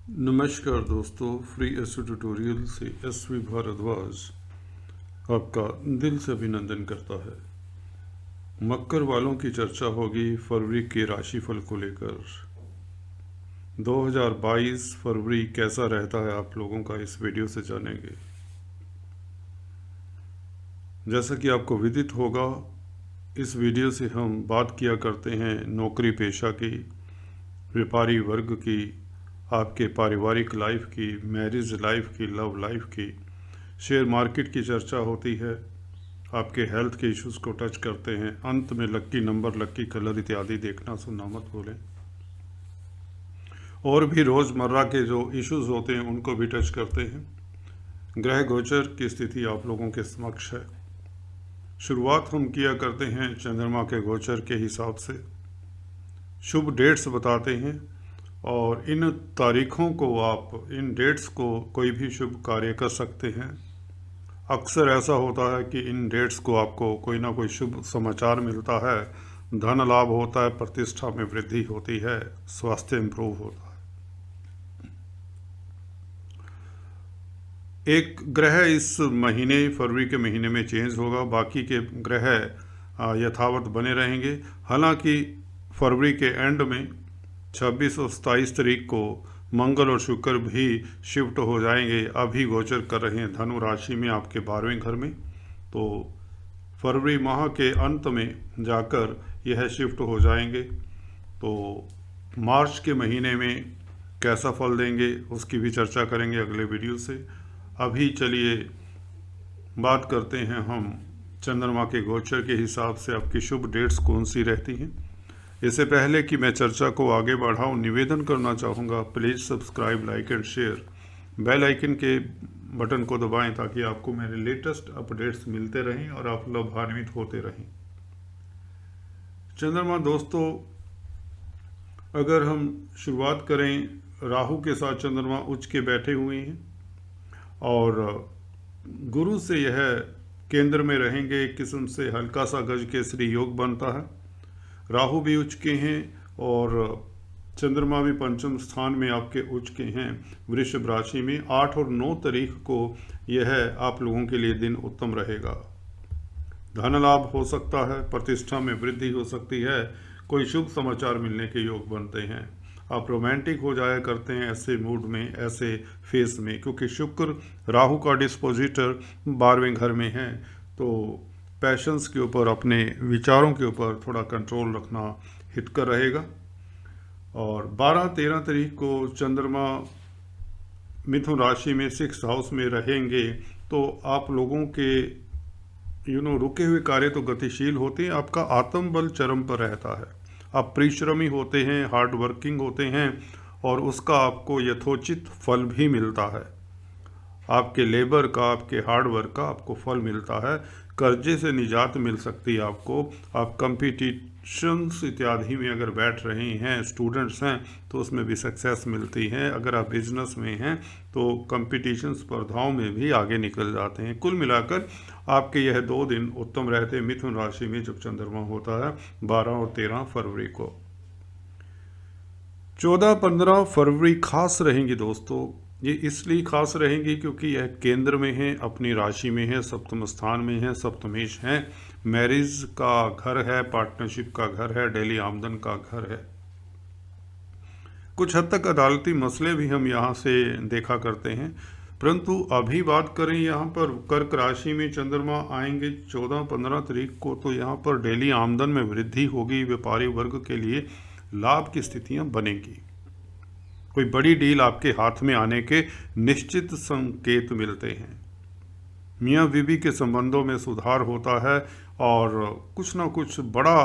नमस्कार दोस्तों, free SV tutorial से एसवी भारद्वाज आपका दिल से अभिनंदन करता है। मकर वालों की चर्चा होगी फरवरी के राशिफल को लेकर। 2022 फरवरी कैसा रहता है आप लोगों का इस वीडियो से जानेंगे। जैसा कि आपको विदित होगा, इस वीडियो से हम बात किया करते हैं नौकरी पेशा की, व्यापारी वर्ग की, आपके पारिवारिक लाइफ की, मैरिज लाइफ की, लव लाइफ की, शेयर मार्केट की चर्चा होती है, आपके हेल्थ के इश्यूज़ को टच करते हैं। अंत में लक्की नंबर, लक्की कलर इत्यादि देखना सुनना मत भूलें। और भी रोज़मर्रा के जो इश्यूज़ होते हैं उनको भी टच करते हैं। ग्रह गोचर की स्थिति आप लोगों के समक्ष है। शुरुआत हम किया करते हैं चंद्रमा के गोचर के हिसाब से। शुभ डेट्स बताते हैं और इन तारीखों को, आप इन डेट्स को कोई भी शुभ कार्य कर सकते हैं। अक्सर ऐसा होता है कि इन डेट्स को आपको कोई ना कोई शुभ समाचार मिलता है, धन लाभ होता है, प्रतिष्ठा में वृद्धि होती है, स्वास्थ्य इम्प्रूव होता है। एक ग्रह इस महीने, फरवरी के महीने में चेंज होगा, बाकी के ग्रह यथावत बने रहेंगे। हालांकि फरवरी के एंड में 26 और 27 तारीख को मंगल और शुक्र भी शिफ्ट हो जाएंगे। अभी गोचर कर रहे हैं धनु राशि में, आपके 12वें घर में। तो फरवरी माह के अंत में जाकर यह शिफ्ट हो जाएंगे। तो मार्च के महीने में कैसा फल देंगे उसकी भी चर्चा करेंगे अगले वीडियो से। अभी चलिए बात करते हैं हम चंद्रमा के गोचर के हिसाब से आपकी शुभ डेट्स कौन सी रहती हैं। इससे पहले कि मैं चर्चा को आगे बढ़ाऊं, निवेदन करना चाहूँगा, please subscribe, like and share, bell icon के बटन को दबाएं ताकि आपको मेरे लेटेस्ट अपडेट्स मिलते रहें और आप लाभान्वित होते रहें। चंद्रमा दोस्तों, अगर हम शुरुआत करें, राहु के साथ चंद्रमा उच्च के बैठे हुए हैं और गुरु से यह केंद्र में रहेंगे। एक किस्म से हल्का सा गज केसरी योग बनता है। राहु भी उच्च के हैं और चंद्रमा भी पंचम स्थान में आपके उच्च के हैं वृषभ राशि में। 8 और 9 तारीख को यह आप लोगों के लिए दिन उत्तम रहेगा। धन लाभ हो सकता है, प्रतिष्ठा में वृद्धि हो सकती है, कोई शुभ समाचार मिलने के योग बनते हैं। आप रोमांटिक हो जाया करते हैं ऐसे मूड में, ऐसे फेस में, क्योंकि शुक्र राहु का डिस्पोजिटर 12वें घर में है। तो पैशंस के ऊपर, अपने विचारों के ऊपर थोड़ा कंट्रोल रखना हितकर रहेगा। और 12-13 तारीख को चंद्रमा मिथुन राशि में 6th हाउस में रहेंगे। तो आप लोगों के रुके हुए कार्य तो गतिशील होते हैं, आपका आत्मबल चरम पर रहता है, आप परिश्रमी होते हैं, हार्ड वर्किंग होते हैं और उसका आपको यथोचित फल भी मिलता है। आपके लेबर का, आपके हार्ड वर्क का आपको फल मिलता है। कर्जे से निजात मिल सकती है आपको। आप कंपटीशंस इत्यादि में अगर बैठ रहे हैं, स्टूडेंट्स हैं, तो उसमें भी सक्सेस मिलती है। अगर आप बिजनेस में हैं तो कंपटीशन स्पर्धाओं में भी आगे निकल जाते हैं। कुल मिलाकर आपके यह 2 दिन उत्तम रहते हैं मिथुन राशि में जब चंद्रमा होता है 12 और 13 फरवरी को। 14-15 फरवरी खास रहेंगी दोस्तों। ये इसलिए खास रहेंगी क्योंकि यह केंद्र में है, अपनी राशि में है, सप्तम स्थान में है, सप्तमेश है, मैरिज का घर है, पार्टनरशिप का घर है, डेली आमदन का घर है। कुछ हद तक अदालती मसले भी हम यहाँ से देखा करते हैं। परंतु अभी बात करें यहाँ पर कर्क राशि में चंद्रमा आएंगे 14-15 तारीख को, तो यहाँ पर डेली आमदन में वृद्धि होगी। व्यापारी वर्ग के लिए लाभ की स्थितियाँ बनेगी। कोई बड़ी डील आपके हाथ में आने के निश्चित संकेत मिलते हैं। मियाँ बीवी के संबंधों में सुधार होता है और कुछ ना कुछ बड़ा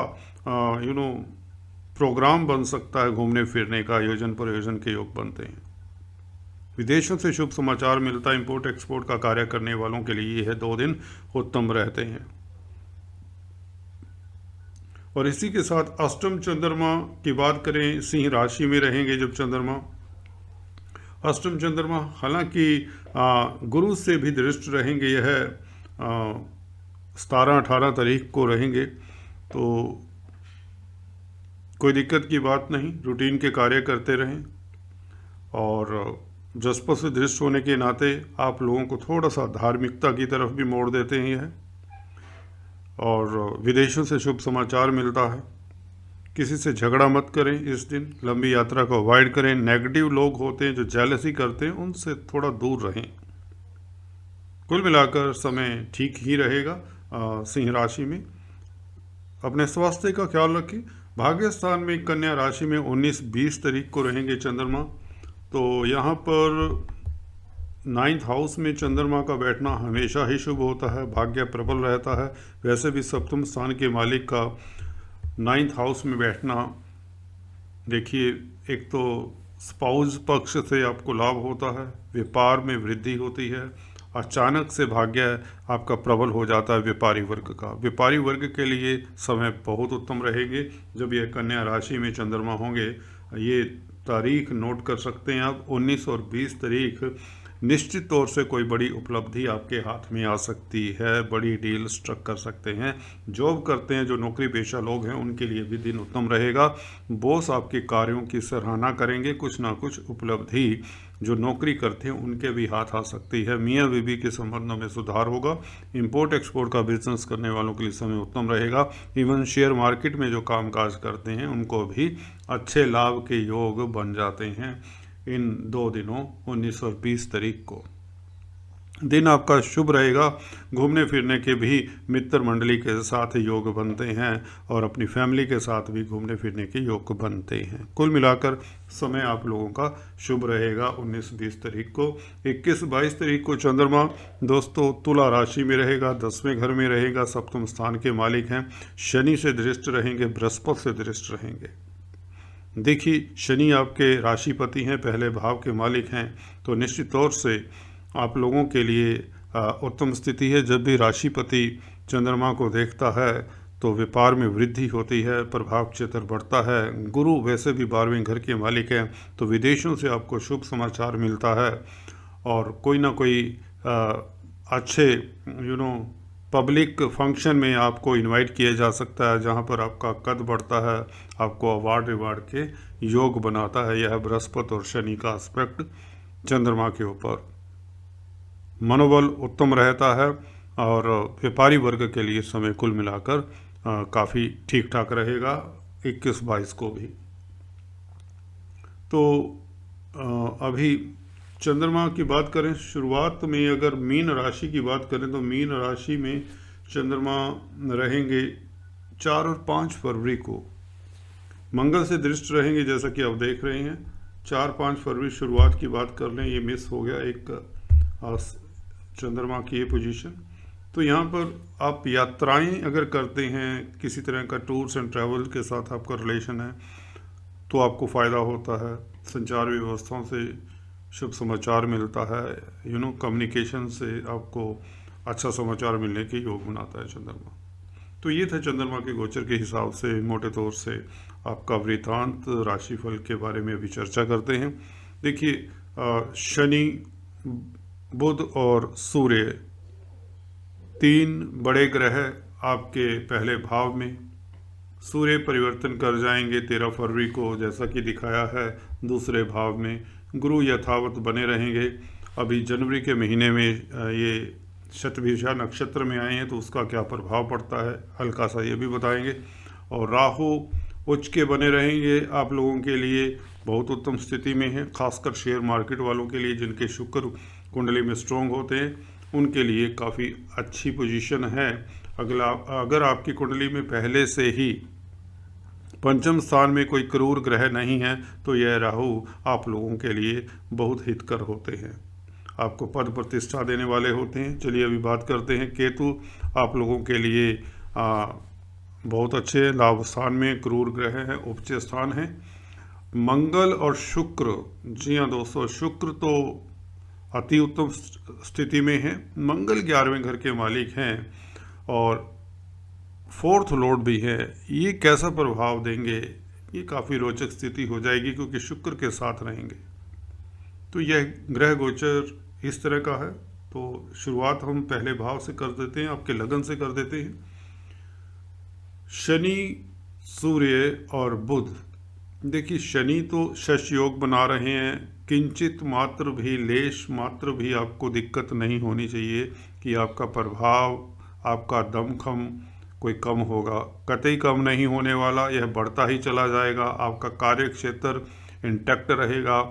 प्रोग्राम बन सकता है। घूमने फिरने का आयोजन प्रयोजन के योग बनते हैं। विदेशों से शुभ समाचार मिलता है। इंपोर्ट एक्सपोर्ट का कार्य करने वालों के लिए यह 2 दिन उत्तम रहते हैं। और इसी के साथ अष्टम चंद्रमा की बात करें, सिंह राशि में रहेंगे जब चंद्रमा। अष्टम चंद्रमा हालांकि गुरु से भी दृष्ट रहेंगे, यह 17-18 तारीख को रहेंगे। तो कोई दिक्कत की बात नहीं, रूटीन के कार्य करते रहें। और बृहस्पति से दृष्ट होने के नाते आप लोगों को थोड़ा सा धार्मिकता की तरफ भी मोड़ देते ही है, और विदेशों से शुभ समाचार मिलता है। किसी से झगड़ा मत करें इस दिन, लंबी यात्रा को अवॉइड करें। नेगेटिव लोग होते हैं जो जेलसी करते हैं, उनसे थोड़ा दूर रहें। कुल मिलाकर समय ठीक ही रहेगा सिंह राशि में। अपने स्वास्थ्य का ख्याल रखें। भाग्य स्थान में कन्या राशि में 19-20 तारीख को रहेंगे चंद्रमा, तो यहाँ पर 9th हाउस में चंद्रमा का बैठना हमेशा ही शुभ होता है, भाग्य प्रबल रहता है। वैसे भी सप्तम स्थान के मालिक का 9th हाउस में बैठना, देखिए, एक तो स्पाउस पक्ष से आपको लाभ होता है, व्यापार में वृद्धि होती है, अचानक से भाग्य आपका प्रबल हो जाता है व्यापारी वर्ग का। व्यापारी वर्ग के लिए समय बहुत उत्तम रहेंगे जब यह कन्या राशि में चंद्रमा होंगे। ये तारीख नोट कर सकते हैं आप, 19 और 20 तारीख। निश्चित तौर से कोई बड़ी उपलब्धि आपके हाथ में आ सकती है, बड़ी डील स्ट्रक कर सकते हैं। जॉब करते हैं, जो नौकरी पेशा लोग हैं, उनके लिए भी दिन उत्तम रहेगा। बॉस आपके कार्यों की सराहना करेंगे, कुछ ना कुछ उपलब्धि जो नौकरी करते हैं उनके भी हाथ आ सकती है। मियाँ बीवी के संबंधों में सुधार होगा। इंपोर्ट एक्सपोर्ट का बिजनेस करने वालों के लिए समय उत्तम रहेगा। इवन शेयर मार्केट में जो कामकाज करते हैं उनको भी अच्छे लाभ के योग बन जाते हैं इन 2 दिनों 19 और 20 तारीख को। दिन आपका शुभ रहेगा। घूमने फिरने के भी मित्र मंडली के साथ योग बनते हैं और अपनी फैमिली के साथ भी घूमने फिरने के योग बनते हैं। कुल मिलाकर समय आप लोगों का शुभ रहेगा 19-20 तारीख को। 21-22 तारीख को चंद्रमा दोस्तों तुला राशि में रहेगा, 10वें घर में रहेगा, सप्तम स्थान के मालिक हैं। शनि से दृष्ट रहेंगे, बृहस्पति से दृष्ट रहेंगे। देखिए, शनि आपके राशिपति हैं, पहले भाव के मालिक हैं, तो निश्चित तौर से आप लोगों के लिए उत्तम स्थिति है। जब भी राशिपति चंद्रमा को देखता है तो व्यापार में वृद्धि होती है, प्रभाव क्षेत्र बढ़ता है। गुरु वैसे भी 12वें घर के मालिक हैं, तो विदेशों से आपको शुभ समाचार मिलता है और कोई ना कोई अच्छे पब्लिक फंक्शन में आपको इनवाइट किया जा सकता है, जहां पर आपका कद बढ़ता है, आपको अवार्ड रिवार्ड के योग बनाता है। यह बृहस्पति और शनि का एस्पेक्ट चंद्रमा के ऊपर। मनोबल उत्तम रहता है और व्यापारी वर्ग के लिए समय कुल मिलाकर काफ़ी ठीक ठाक रहेगा 21-22 को भी। तो अभी चंद्रमा की बात करें, शुरुआत में अगर मीन राशि की बात करें तो मीन राशि में चंद्रमा रहेंगे 4 और 5 फरवरी को। मंगल से दृष्ट रहेंगे, जैसा कि आप देख रहे हैं। 4-5 फरवरी शुरुआत की बात कर लें, ये मिस हो गया एक चंद्रमा की ये पोजीशन। तो यहाँ पर आप यात्राएं अगर करते हैं, किसी तरह का टूर्स एंड ट्रैवल के साथ आपका रिलेशन है, तो आपको फ़ायदा होता है। संचार व्यवस्थाओं से शुभ समाचार मिलता है, कम्युनिकेशन से आपको अच्छा समाचार मिलने के योग बनाता है चंद्रमा। तो ये था चंद्रमा के गोचर के हिसाब से मोटे तौर से आपका वृत्तांत। राशिफल के बारे में अभी चर्चा करते हैं। देखिए, शनि, बुध और सूर्य 3 बड़े ग्रह आपके पहले भाव में। सूर्य परिवर्तन कर जाएंगे 13 फरवरी को, जैसा कि दिखाया है दूसरे भाव में। गुरु यथावत बने रहेंगे। अभी जनवरी के महीने में ये शतभिषा नक्षत्र में आए हैं, तो उसका क्या प्रभाव पड़ता है हल्का सा ये भी बताएंगे। और राहु उच्च के बने रहेंगे, आप लोगों के लिए बहुत उत्तम स्थिति में है, खासकर शेयर मार्केट वालों के लिए जिनके शुक्र कुंडली में स्ट्रॉन्ग होते हैं, उनके लिए काफ़ी अच्छी पोजीशन है। अगर आपकी कुंडली में पहले से ही पंचम स्थान में कोई क्रूर ग्रह नहीं है, तो यह राहु आप लोगों के लिए बहुत हितकर होते हैं, आपको पद प्रतिष्ठा देने वाले होते हैं। चलिए अभी बात करते हैं केतु। आप लोगों के लिए बहुत अच्छे लाभ स्थान में क्रूर ग्रह हैं, उपज स्थान है। मंगल और शुक्र, जी हाँ दोस्तों, शुक्र तो अति उत्तम स्थिति में है। मंगल 11वें घर के मालिक हैं और 4th लॉर्ड भी है। ये कैसा प्रभाव देंगे, ये काफ़ी रोचक स्थिति हो जाएगी क्योंकि शुक्र के साथ रहेंगे। तो यह ग्रह गोचर इस तरह का है। तो शुरुआत हम पहले भाव से कर देते हैं, आपके लगन से कर देते हैं। शनि, सूर्य और बुध। देखिए, शनि तो शश योग बना रहे हैं किंचित मात्र भी, लेश मात्र भी आपको दिक्कत नहीं होनी चाहिए कि आपका प्रभाव, आपका दमखम कोई कम होगा। कतई कम नहीं होने वाला, यह बढ़ता ही चला जाएगा। आपका कार्य क्षेत्र इंटैक्ट रहेगा।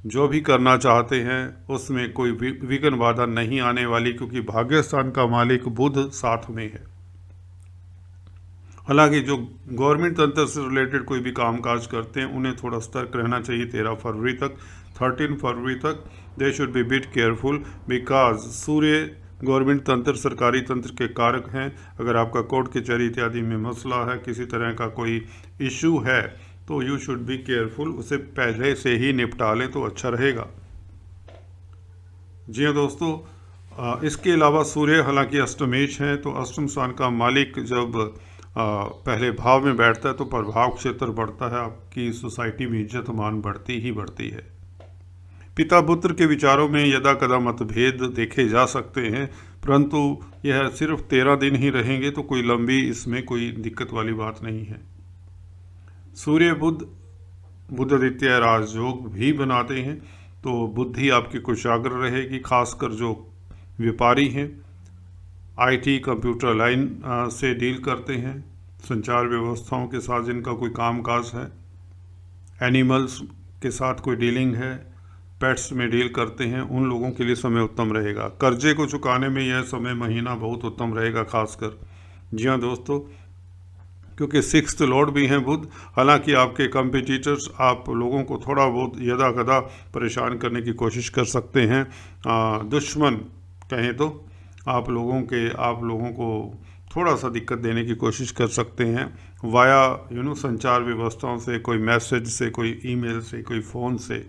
जो भी करना चाहते हैं उसमें कोई विघ्न बाधा नहीं आने वाली, क्योंकि भाग्य स्थान का मालिक बुध साथ में है। हालांकि जो गवर्नमेंट तंत्र से रिलेटेड कोई भी कामकाज करते हैं उन्हें थोड़ा सतर्क रहना चाहिए 13 फरवरी तक। 13 फरवरी तक they should be bit careful, because Surya government तंत्र, सरकारी तंत्र के कारक हैं। अगर आपका कोर्ट कचहरी इत्यादि में मसला है, किसी तरह का कोई इशू है, तो यू शुड बी केयरफुल, उसे पहले से ही निपटा लें तो अच्छा रहेगा। जी हाँ दोस्तों, इसके अलावा सूर्य हालांकि अष्टमेश है, तो अष्टम स्थान का मालिक जब पहले भाव में बैठता है तो प्रभाव क्षेत्र बढ़ता है, आपकी सोसाइटी में इज्जत मान बढ़ती ही बढ़ती है। पिता पुत्र के विचारों में यदा कदा मतभेद देखे जा सकते हैं, परंतु यह सिर्फ 13 दिन ही रहेंगे, तो कोई लंबी इसमें कोई दिक्कत वाली बात नहीं है। सूर्य बुधादित्य राजयोग भी बनाते हैं, तो बुद्धि आपकी कुशाग्र रहेगी, खासकर जो व्यापारी हैं, आईटी कंप्यूटर लाइन से डील करते हैं, संचार व्यवस्थाओं के साथ जिनका कोई कामकाज है, एनिमल्स के साथ कोई डीलिंग है, पेट्स में डील करते हैं, उन लोगों के लिए समय उत्तम रहेगा। कर्जे को चुकाने में यह समय महीना बहुत उत्तम रहेगा खासकर। जी हाँ दोस्तों, क्योंकि 6th लॉर्ड भी हैं बुध। हालांकि आपके कंपिटिटर्स आप लोगों को थोड़ा बहुत यदा कदा परेशान करने की कोशिश कर सकते हैं। दुश्मन कहें तो आप लोगों को थोड़ा सा दिक्कत देने की कोशिश कर सकते हैं वाया संचार व्यवस्थाओं से, कोई मैसेज से, कोई ईमेल से, कोई फ़ोन से।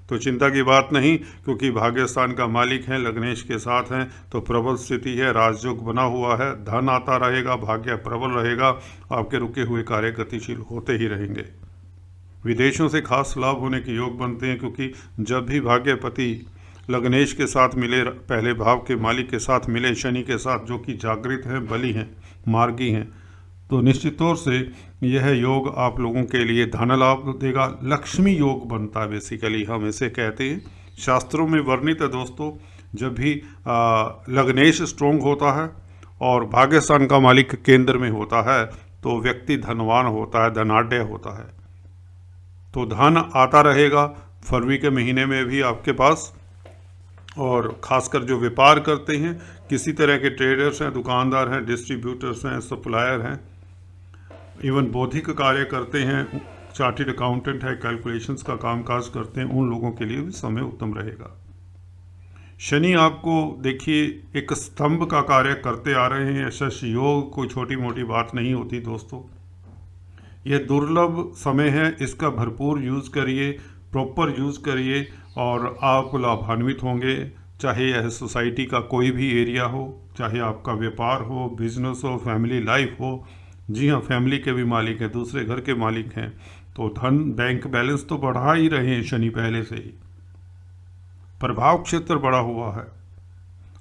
तो चिंता की बात नहीं, क्योंकि भाग्य स्थान का मालिक है, लग्नेश के साथ हैं, तो प्रबल स्थिति है, राजयोग बना हुआ है, धन आता रहेगा, भाग्य प्रबल रहेगा, आपके रुके हुए कार्य गतिशील होते ही रहेंगे। विदेशों से खास लाभ होने के योग बनते हैं, क्योंकि जब भी भाग्यपति लग्नेश के साथ मिले, पहले भाव के मालिक के साथ मिले, शनि के साथ जो कि जागृत हैं, बली हैं, मार्गी हैं, तो निश्चित तौर से यह योग आप लोगों के लिए धन लाभ देगा। लक्ष्मी योग बनता है, बेसिकली हम इसे कहते हैं, शास्त्रों में वर्णित है दोस्तों। जब भी लग्नेश स्ट्रोंग होता है और भाग्य स्थान का मालिक केंद्र में होता है, तो व्यक्ति धनवान होता है, धनाढ्य होता है, तो धन आता रहेगा फरवरी के महीने में भी आपके पास। और ख़ासकर जो व्यापार करते हैं, किसी तरह के ट्रेडर्स हैं, दुकानदार हैं, डिस्ट्रीब्यूटर्स हैं, सप्लायर हैं, इवन बौद्धिक कार्य करते हैं, चार्टर्ड अकाउंटेंट है, कैलकुलेशंस का कामकाज करते हैं, उन लोगों के लिए भी समय उत्तम रहेगा। शनि आपको देखिए एक स्तंभ का कार्य करते आ रहे हैं। यशस योग कोई छोटी मोटी बात नहीं होती दोस्तों, यह दुर्लभ समय है, इसका भरपूर यूज़ करिए, प्रॉपर यूज़ करिए और आप लाभान्वित होंगे। चाहे यह सोसाइटी का कोई भी एरिया हो, चाहे आपका व्यापार हो, बिजनेस हो, फैमिली लाइफ हो। जी हाँ, फैमिली के भी मालिक हैं, दूसरे घर के मालिक हैं, तो धन बैंक बैलेंस तो बढ़ा ही रहे हैं शनि पहले से ही। प्रभाव क्षेत्र बढ़ा हुआ है,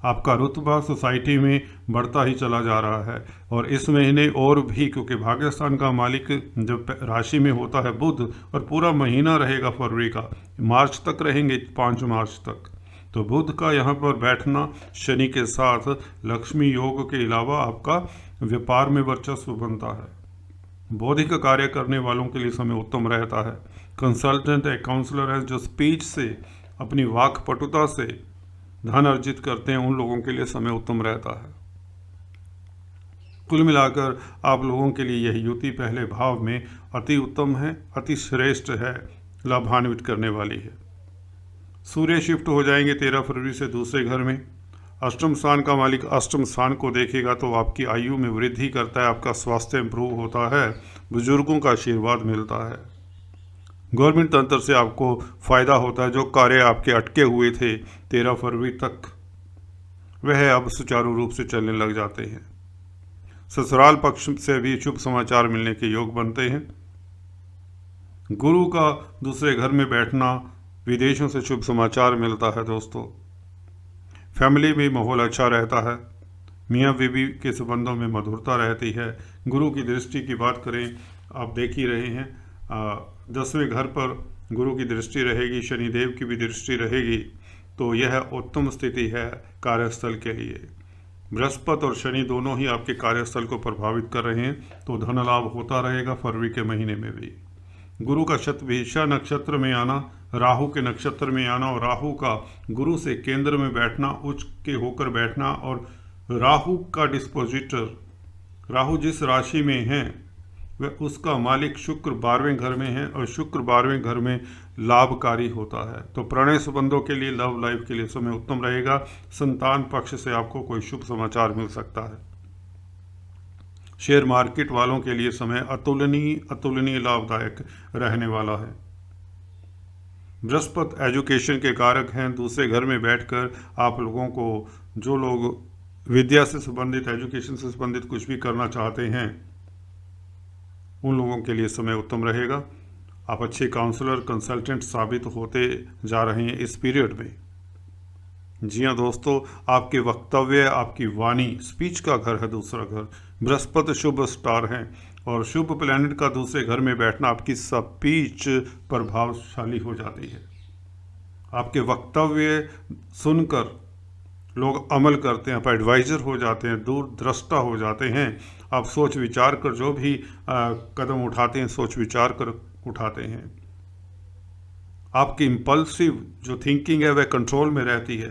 आपका रुतबा सोसाइटी में बढ़ता ही चला जा रहा है। और इस महीने और भी, क्योंकि भाग्य स्थान का मालिक जब राशि में होता है बुध, और पूरा महीना रहेगा फरवरी का, मार्च तक रहेंगे, 5 मार्च तक, तो बुध का यहाँ पर बैठना शनि के साथ लक्ष्मी योग के अलावा आपका व्यापार में वर्चस्व बनता है। बौद्धिक कार्य करने वालों के लिए समय उत्तम रहता है। कंसल्टेंट है, काउंसलर है, जो स्पीच से, अपनी वाक पटुता से धन अर्जित करते हैं, उन लोगों के लिए समय उत्तम रहता है। कुल मिलाकर आप लोगों के लिए यह युति पहले भाव में अति उत्तम है, अति श्रेष्ठ है, लाभान्वित करने वाली है। सूर्य शिफ्ट हो जाएंगे 13 फरवरी से दूसरे घर में। अष्टम स्थान का मालिक अष्टम स्थान को देखेगा तो आपकी आयु में वृद्धि करता है, आपका स्वास्थ्य इंप्रूव होता है, बुजुर्गों का आशीर्वाद मिलता है, गवर्नमेंट तंत्र से आपको फ़ायदा होता है। जो कार्य आपके अटके हुए थे 13 फरवरी तक, वह अब सुचारू रूप से चलने लग जाते हैं। ससुराल पक्ष से भी शुभ समाचार मिलने के योग बनते हैं। गुरु का दूसरे घर में बैठना, विदेशों से शुभ समाचार मिलता है दोस्तों। फैमिली में माहौल अच्छा रहता है, मियाँ बीवी के संबंधों में मधुरता रहती है। गुरु की दृष्टि की बात करें, आप देख ही रहे हैं 10वें घर पर गुरु की दृष्टि रहेगी, शनिदेव की भी दृष्टि रहेगी, तो यह उत्तम स्थिति है कार्यस्थल के लिए। बृहस्पति और शनि दोनों ही आपके कार्यस्थल को प्रभावित कर रहे हैं, तो धन लाभ होता रहेगा फरवरी के महीने में भी। गुरु का शतभिषा नक्षत्र में आना, राहु के नक्षत्र में आना और राहु का गुरु से केंद्र में बैठना, उच्च के होकर बैठना, और राहु का डिस्पोजिटर, राहु जिस राशि में है वह उसका मालिक शुक्र 12वें घर में है, और शुक्र 12वें घर में लाभकारी होता है। तो प्रणय संबंधों के लिए, लव लाइफ के लिए समय उत्तम रहेगा। संतान पक्ष से आपको कोई शुभ समाचार मिल सकता है। शेयर मार्केट वालों के लिए समय अतुलनीय लाभदायक रहने वाला है। बृहस्पति एजुकेशन के कारक हैं। दूसरे घर में बैठकर आप लोगों को, जो लोग विद्या से संबंधित, एजुकेशन से संबंधित कुछ भी करना चाहते हैं, उन लोगों के लिए समय उत्तम रहेगा। आप अच्छे काउंसलर, कंसल्टेंट साबित होते जा रहे हैं इस पीरियड में। जी हाँ दोस्तों, आपके वक्तव्य, आपकी वाणी, स्पीच का घर है दूसरा घर। बृहस्पति शुभ स्टार हैं, और शुभ प्लैनेट का दूसरे घर में बैठना आपकी स्पीच प्रभावशाली हो जाती है। आपके वक्तव्य सुनकर लोग अमल करते हैं, आप एडवाइजर हो जाते हैं, दूरदृष्टा हो जाते हैं। आप सोच विचार कर जो भी कदम उठाते हैं, सोच विचार कर उठाते हैं। आपकी इम्पल्सिव जो थिंकिंग है वह कंट्रोल में रहती है।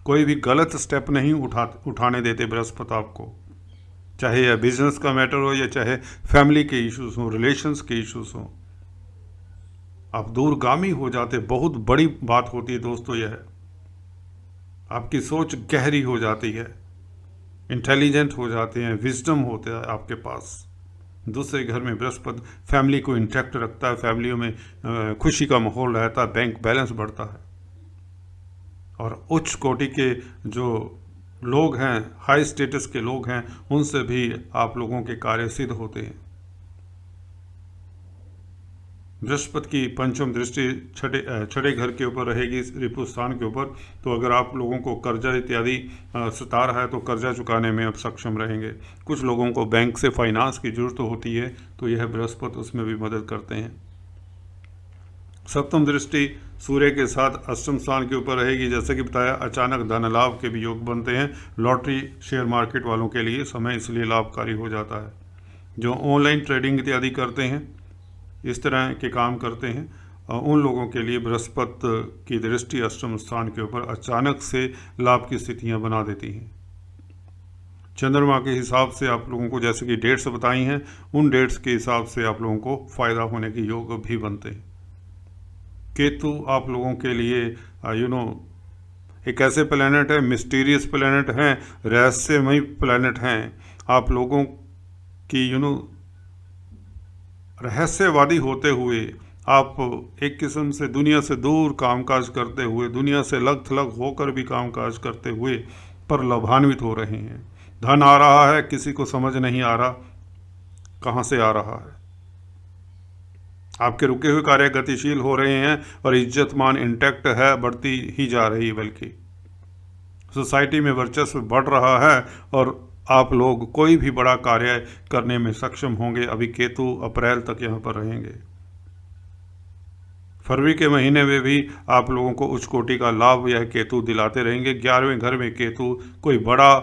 कोई भी गलत स्टेप नहीं उठाने देते बृहस्पति आपको, चाहे यह बिजनेस का मैटर हो या चाहे फैमिली के इश्यूज हो, रिलेशंस के इश्यूज हो। आप दूरगामी हो जाते, बहुत बड़ी बात होती है दोस्तों यह। आपकी सोच गहरी हो जाती है, इंटेलिजेंट हो जाते हैं, विजडम होता है आपके पास। दूसरे घर में बृहस्पति फैमिली को इंटैक्ट रखता है, फैमिलियों में खुशी का माहौल रहता है, बैंक बैलेंस बढ़ता है। और उच्च कोटि के जो लोग हैं, हाई स्टेटस के लोग हैं, उनसे भी आप लोगों के कार्य सिद्ध होते हैं। बृहस्पति की पंचम दृष्टि छठे घर के ऊपर रहेगी, रिपु स्थान के ऊपर। तो अगर आप लोगों को कर्जा इत्यादि सता रहा है तो कर्जा चुकाने में आप सक्षम रहेंगे। कुछ लोगों को बैंक से फाइनेंस की जरूरत होती है, तो यह बृहस्पति उसमें भी मदद करते हैं। सप्तम दृष्टि सूर्य के साथ अष्टम स्थान के ऊपर रहेगी। जैसे कि बताया, अचानक धन लाभ के भी योग बनते हैं। लॉटरी, शेयर मार्केट वालों के लिए समय इसलिए लाभकारी हो जाता है। जो ऑनलाइन ट्रेडिंग इत्यादि करते हैं, इस तरह के काम करते हैं, उन लोगों के लिए बृहस्पति की दृष्टि अष्टम स्थान के ऊपर अचानक से लाभ की स्थितियां बना देती हैं। चंद्रमा के हिसाब से आप लोगों को, जैसे कि डेट्स बताई हैं, उन डेट्स के हिसाब से आप लोगों को फायदा होने के योग भी बनते हैं। केतु आप लोगों के लिए एक ऐसे प्लैनेट है, मिस्टीरियस प्लैनेट हैं, रहस्यमय प्लैनेट हैं। आप लोगों की रहस्यवादी होते हुए, आप एक किस्म से दुनिया से दूर कामकाज करते हुए, दुनिया से लग थलग होकर भी कामकाज करते हुए पर लाभान्वित हो रहे हैं। धन आ रहा है, किसी को समझ नहीं आ रहा कहाँ से आ रहा है। आपके रुके हुए कार्य गतिशील हो रहे हैं और इज्जत मान इंटैक्ट है, बढ़ती ही जा रही है, बल्कि सोसाइटी में वर्चस्व बढ़ रहा है और आप लोग कोई भी बड़ा कार्य करने में सक्षम होंगे। अभी केतु अप्रैल तक यहाँ पर रहेंगे। फरवरी के महीने में भी आप लोगों को उच्च कोटि का लाभ यह केतु दिलाते रहेंगे। 11वें घर में केतु, कोई बड़ा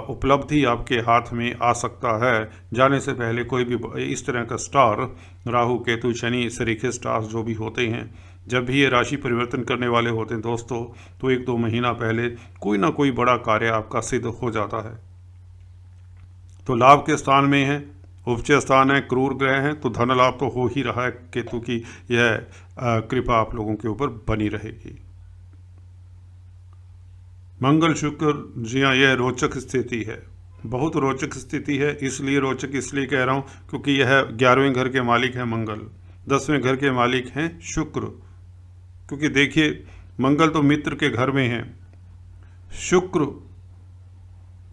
उपलब्धि आपके हाथ में आ सकता है। जाने से पहले कोई भी इस तरह का स्टार, राहु, केतु, शनि, सरीखे स्टार्स जो भी होते हैं, जब भी ये राशि परिवर्तन करने वाले होते हैं दोस्तों, तो 1-2 महीना पहले कोई ना कोई बड़ा कार्य आपका सिद्ध हो जाता है। तो लाभ के स्थान में है, उपचय स्थान है, क्रूर ग्रह हैं, तो धन लाभ तो हो ही रहा है। केतु की यह कृपा आप लोगों के ऊपर बनी रहेगी। मंगल शुक्र, जी हाँ, यह रोचक स्थिति है, बहुत रोचक स्थिति है। इसलिए रोचक इसलिए कह रहा हूँ क्योंकि यह 11वें घर के मालिक हैं मंगल, 10वें घर के मालिक हैं शुक्र। क्योंकि देखिए, मंगल तो मित्र के घर में है, शुक्र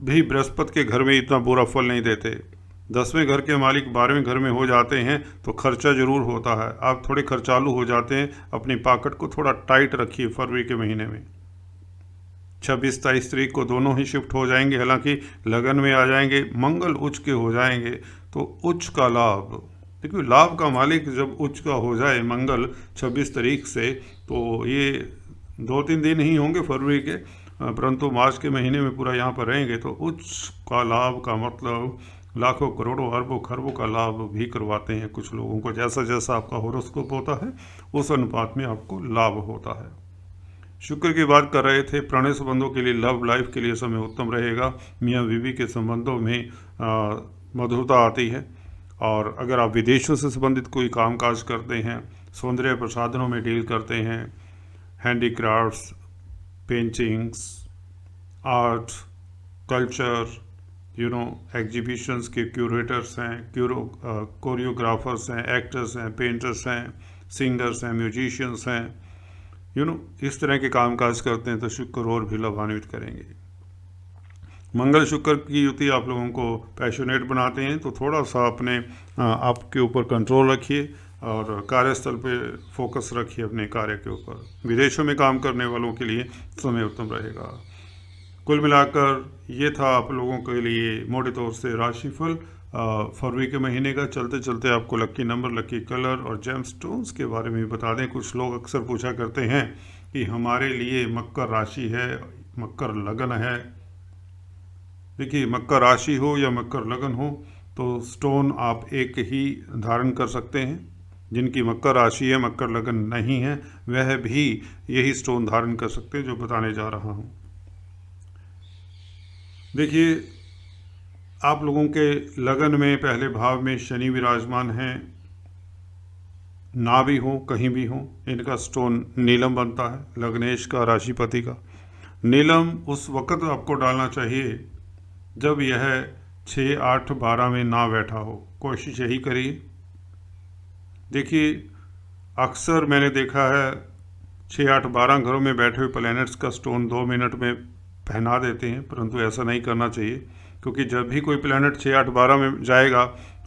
भी बृहस्पति के घर में इतना बुरा फल नहीं देते। 10वें घर के मालिक 12वें घर में हो जाते हैं तो खर्चा जरूर होता है। आप थोड़े खर्चालू हो जाते हैं, अपनी पॉकेट को थोड़ा टाइट रखिए। फरवरी के महीने में 26-27 तारीख को दोनों ही शिफ्ट हो जाएंगे, हालांकि लगन में आ जाएंगे, मंगल उच्च के हो जाएंगे, तो उच्च का लाभ देखिए लाभ का मालिक जब उच्च का हो जाए मंगल 26 तारीख से, तो ये 2-3 दिन ही होंगे फरवरी के, परंतु मार्च के महीने में पूरा यहाँ पर रहेंगे, तो उच्च का लाभ का मतलब लाखों करोड़ों अरबों खरबों का लाभ भी करवाते हैं कुछ लोगों को। जैसा जैसा आपका होरोस्कोप होता है उस अनुपात में आपको लाभ होता है। शुक्र की बात कर रहे थे, प्रणय संबंधों के लिए, लव लाइफ के लिए समय उत्तम रहेगा। मियाँ बीवी के संबंधों में मधुरता आती है। और अगर आप विदेशों से संबंधित कोई कामकाज करते हैं, सौंदर्य प्रसाधनों में डील करते हैं, handicrafts, paintings, art, culture, exhibitions के क्यूरेटर्स हैं, कोरियोग्राफर्स हैं, एक्टर्स हैं, पेंटर्स हैं, सिंगर्स हैं, म्यूजिशियंस हैं, इस तरह के कामकाज करते हैं, तो शुक्र और भी लाभान्वित करेंगे। मंगल शुक्र की युति आप लोगों को पैशनेट बनाते हैं, तो थोड़ा सा अपने आपके ऊपर कंट्रोल रखिए और कार्यस्थल पे फोकस रखिए अपने कार्य के ऊपर। विदेशों में काम करने वालों के लिए समय उत्तम रहेगा। कुल मिलाकर ये था आप लोगों के लिए मोटे तौर से राशिफल फरवरी के महीने का। चलते चलते आपको लकी नंबर, लकी कलर और जेम स्टोन्स के बारे में भी बता दें। कुछ लोग अक्सर पूछा करते हैं कि हमारे लिए मकर राशि है, मकर लगन है। देखिए मकर राशि हो या मकर लगन हो, तो स्टोन आप एक ही धारण कर सकते हैं। जिनकी मकर राशि है, मकर लगन नहीं है, वह भी यही स्टोन धारण कर सकते हैं जो बताने जा रहा हूँ। देखिए आप लोगों के लगन में पहले भाव में शनि विराजमान हैं, ना भी हो कहीं भी हो, इनका स्टोन नीलम बनता है, लग्नेश का, राशिपति का। नीलम उस वक़्त आपको डालना चाहिए जब यह 6, 8, 12 में ना बैठा हो। कोशिश यही करिए। देखिए अक्सर मैंने देखा है 6, 8, 12 घरों में बैठे हुए प्लैनेट्स का स्टोन 2 मिनट में पहना देते हैं, परंतु ऐसा नहीं करना चाहिए, क्योंकि जब भी कोई प्लैनेट 6, 8, 12 में जाएगा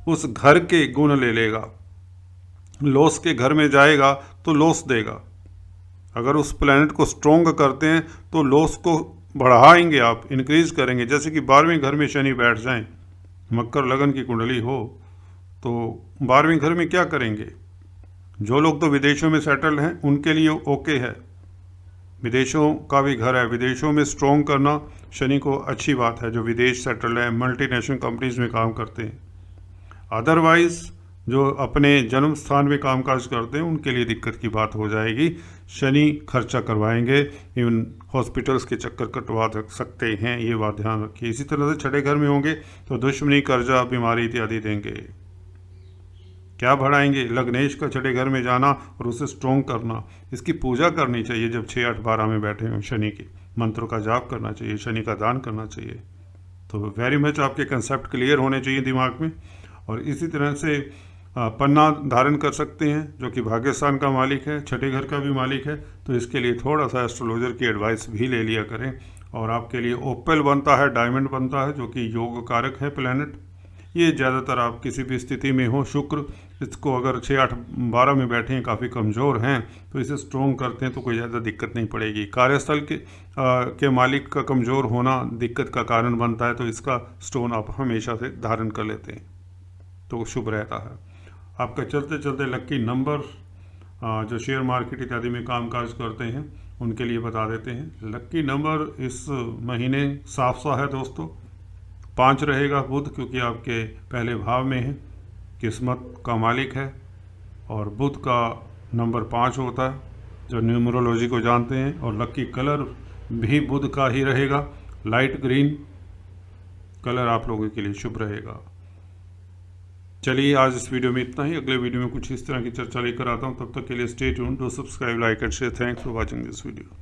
उस घर के गुण ले लेगा। लॉस के घर में जाएगा तो लॉस देगा। अगर उस प्लैनेट को स्ट्रोंग करते हैं तो लॉस को बढ़ाएंगे आप, इंक्रीज करेंगे। जैसे कि 12वें घर में शनि बैठ जाएं, मकर लगन की कुंडली हो, तो 12वें घर में क्या करेंगे? जो लोग तो विदेशों में सेटल हैं उनके लिए ओके है, विदेशों का भी घर है, विदेशों में स्ट्रॉन्ग करना शनि को अच्छी बात है। जो विदेश सेटल है, मल्टीनेशनल कंपनीज में काम करते हैं। अदरवाइज जो अपने जन्म स्थान में कामकाज करते हैं उनके लिए दिक्कत की बात हो जाएगी। शनि खर्चा करवाएंगे, इवन हॉस्पिटल्स के चक्कर कटवा सकते हैं, ये बात ध्यान रखिए। इसी तरह से छठे घर में होंगे तो दुश्मनी, कर्जा, बीमारी इत्यादि देंगे। क्या बढ़ाएंगे? लग्नेश का छठे घर में जाना और उसे स्ट्रॉन्ग करना। इसकी पूजा करनी चाहिए जब 6, 8, 12 में बैठे हों। शनि के मंत्रों का जाप करना चाहिए, शनि का दान करना चाहिए। तो वेरी मच आपके कंसेप्ट क्लियर होने चाहिए दिमाग में। और इसी तरह से पन्ना धारण कर सकते हैं, जो कि भाग्यस्थान का मालिक है, छठे घर का भी मालिक है। तो इसके लिए थोड़ा सा एस्ट्रोलॉजर की एडवाइस भी ले लिया करें। और आपके लिए ओपल बनता है, डायमंड बनता है, जो कि योग कारक है प्लैनेट। ये ज़्यादातर आप किसी भी स्थिति में हो, शुक्र इसको अगर 6, 8, 12 में बैठे हैं, काफ़ी कमज़ोर हैं, तो इसे स्ट्रॉन्ग करते हैं तो कोई ज़्यादा दिक्कत नहीं पड़ेगी। कार्यस्थल के मालिक का कमज़ोर होना दिक्कत का कारण बनता है, तो इसका स्टोन आप हमेशा से धारण कर लेते हैं तो शुभ रहता है। आपका चलते चलते लक्की नंबर, जो शेयर मार्केट इत्यादि में कामकाज करते हैं उनके लिए बता देते हैं। लक्की नंबर इस महीने साफ सा है दोस्तों, 5 रहेगा। बुध क्योंकि आपके पहले भाव में है, किस्मत का मालिक है, और बुध का नंबर 5 होता है जो न्यूमरोलॉजी को जानते हैं। और लक्की कलर भी बुध का ही रहेगा, लाइट ग्रीन कलर आप लोगों के लिए शुभ रहेगा। चलिए आज इस वीडियो में इतना ही। अगले वीडियो में कुछ इस तरह की चर्चा लेकर आता हूँ। तब तक के लिए stay tuned, do subscribe, like and share. Thanks for watching this video.